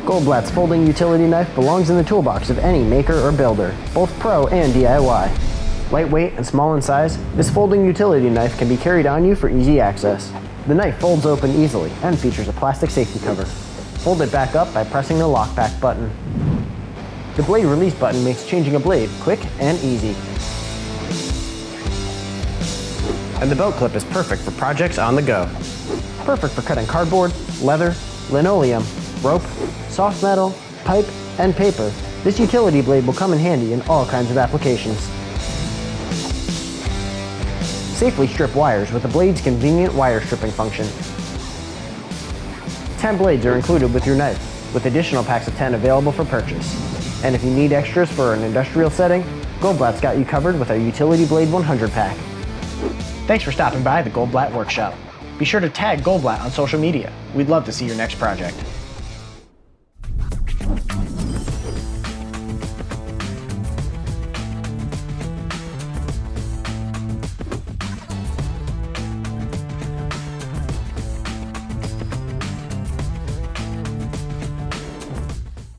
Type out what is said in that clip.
Goldblatt's folding utility knife belongs in the toolbox of any maker or builder, both pro and DIY. Lightweight and small in size, this folding utility knife can be carried on you for easy access. The knife folds open easily and features a plastic safety cover. Fold it back up by pressing the lockback button. The blade release button makes changing a blade quick and easy. And the belt clip is perfect for projects on the go. Perfect for cutting cardboard, leather, linoleum, rope, soft metal, pipe, and paper. This utility blade will come in handy in all kinds of applications. Safely strip wires with the blade's convenient wire stripping function. 10 blades are included with your knife, with additional packs of 10 available for purchase. And if you need extras for an industrial setting, Goldblatt's got you covered with our Utility Blade 100 pack. Thanks for stopping by the Goldblatt Workshop. Be sure to tag Goldblatt on social media. We'd love to see your next project.